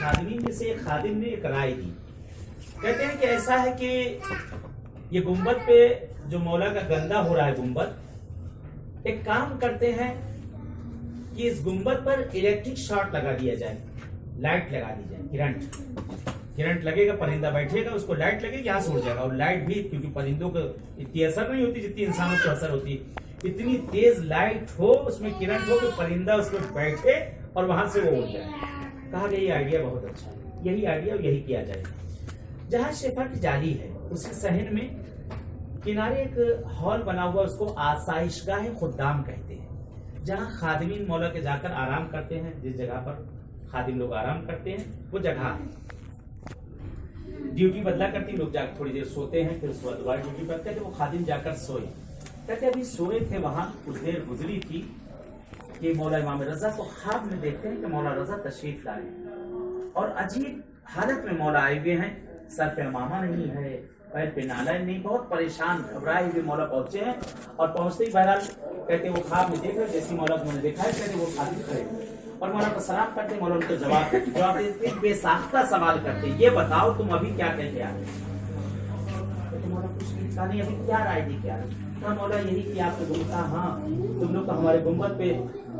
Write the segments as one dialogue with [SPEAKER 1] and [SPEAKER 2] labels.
[SPEAKER 1] खादिमीन में से एक खादिम ने एक राय दी। कहते हैं कि ऐसा है कि ये गुंबद पे जो मौला का गंदा हो रहा है गुंबद, एक काम करते हैं कि इस गुंबद पर इलेक्ट्रिक शॉर्ट लगा दिया जाए, लाइट लगा दी जाए, करंट लगेगा, परिंदा बैठेगा, उसको लाइट लगेगी, यहाँ से उड़ जाएगा। और लाइट भी, क्योंकि परिंदों को इतनी असर नहीं होती जितनी इंसानों को असर होती, इतनी तेज लाइट हो, उसमें करंट हो कि परिंदा उस पर बैठे और वहां से वो उड़ जाए। कहा गया ये आइडिया बहुत अच्छा है, यही आइडिया और यही किया जाए। जहां शेफा की जाली है उसके सहन में किनारे एक हॉल बना हुआ, उसको आसाइशगाह खुद्दाम कहते हैं, जहां खादिमीन मौला के जाकर आराम करते हैं। जिस जगह पर खादिम लोग आराम करते हैं वो जगह है। ड्यूटी बदला करती, लोग जाकर थोड़ी देर सोते हैं, फिर उसके बाद दोबारा ड्यूटी करते हैं। तो वो खादिम जाकर सोए, कहते अभी सोए थे, वहां कुछ देर गुजरी थी कि मौला इमाम रजा को ख्वाब में देखते हैं कि मौला रजा तशरीफ लाए और अजीब हालत में मौला आए हुए हैं। सर पे अमामा नहीं है, पैर पे नाला नहीं, बहुत परेशान घबराए हुए मौला पहुंचे हैं। और पहुंचते ही बहरहाल कहते वो ख्वाब में देख रहे, जैसी मौला को मैंने देखा है, कहते वो खादिम खड़े और मौला को सलाम करते, मौला उनको जवाब देते, बेसाख्ता सवाल करते, ये बताओ तुम अभी क्या कह के आ रहे? तो मौला कुछ नहीं, अभी क्या राय दी, क्या मौला यही कि आपको गुम्बद, हाँ तुम लोग को हमारे गुम्बद पे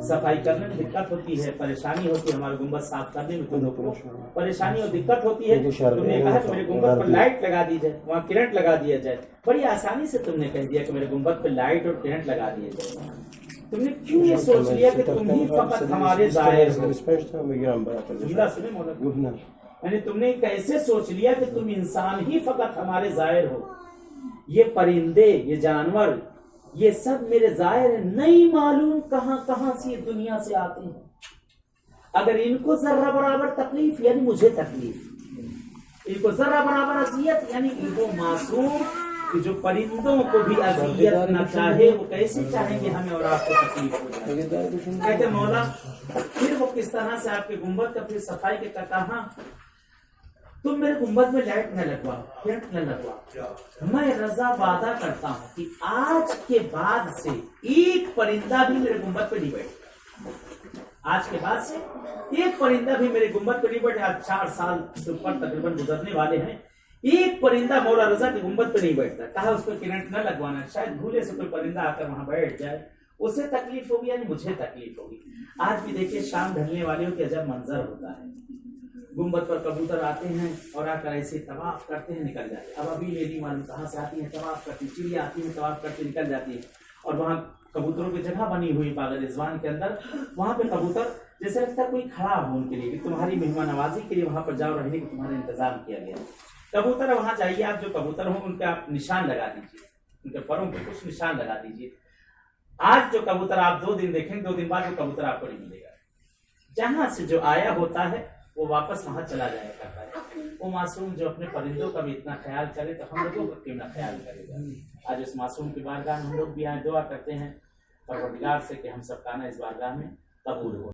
[SPEAKER 1] सफाई करने में दिक्कत होती है, परेशानी होती है, हमारे गुम्बद साफ करने में तुम लोग को परेशानी और दिक्कत होती है। तुमने कहा कि मेरे गुम्बद पर लाइट लगा दी जाए, वहाँ करंट लगा दिया जाए। बड़ी आसानी से तुमने कह दिया कि मेरे गुम्बद पे लाइट और करंट लगा दिया जाए। तुमने क्यों ये सोच लिया कि तुम ही फकत हमारे जायर हो? सुने मौला, यानी तुमने कैसे सोच लिया कि तुम इंसान ही फकत हमारे जायर हो? ये परिंदे, ये जानवर, ये सब मेरे जायर है, नहीं मालूम कहां कहां से ये दुनिया से आते हैं। अगर इनको जर्रा बराबर तकलीफ, यानी मुझे तकलीफ, इनको जर्रा बराबर अजियत, यानी इनको मासूम कि जो परिंदों को भी अजियत न चाहे, वो कैसे चाहेंगे हमें और आपको तकलीफ हो जाए? कहते मौला फिर वो किस तरह से आपके गुंबद का फिर सफाई के कहा, तुम मेरे गुंबद में लाइट न लगवा, करंट न लगवा, मैं रजा वादा करता हूं कि आज के बाद से एक परिंदा भी मेरे गुंबद पे नहीं बैठेगा। आज के बाद से एक परिंदा भी मेरे गुंबद पे नहीं बैठेगा। 4 साल से ऊपर तकरीबन गुजरने वाले हैं, एक परिंदा मौला रजा के गुंबद पे नहीं बैठता। कहा उस पर करंट न लगवाना, शायद भूले से कोई परिंदा आकर वहां बैठ जाए, उसे तकलीफ होगी यानी मुझे तकलीफ होगी। आज भी देखिए शाम ढलने वाले की अजब मंजर होता है, गुंबद पर कबूतर आते हैं और आकर ऐसे तवाफ करते हैं, निकल जाते हैं। अब अभी लेडी मालूम कहाँ से आती है, तवाफ करती, चिड़िया आती है, तवाफ करती, निकल जाती है। और वहाँ कबूतरों की जगह बनी हुई बाग रिजवान के अंदर, वहां पे कबूतर जैसे लगता है कोई खड़ा हो उनके लिए कि तुम्हारी मेहमान नवाजी के लिए वहां पर जाओ, रहने का तुम्हारा इंतजाम किया गया। कबूतर वहां जाइए, आप जो कबूतर हो उनके आप निशान लगा दीजिए, उनके परों पर कुछ निशान लगा दीजिए। आज जो कबूतर आप 2 दिन देखेंगे, 2 दिन बाद वो कबूतर आपको नहीं मिलेगा। जहां से जो आया होता है वो वापस वहां चला जाया करता है। वो मासूम जो अपने परिंदों का भी इतना ख्याल करे तो हम लोगों का क्यों ना ख्याल करेगा। आज इस मासूम की बारगाह में हम लोग भी आए, दुआ करते हैं परवरदिगार से कि हम सबका ना इस बारगाह में कबूल हो।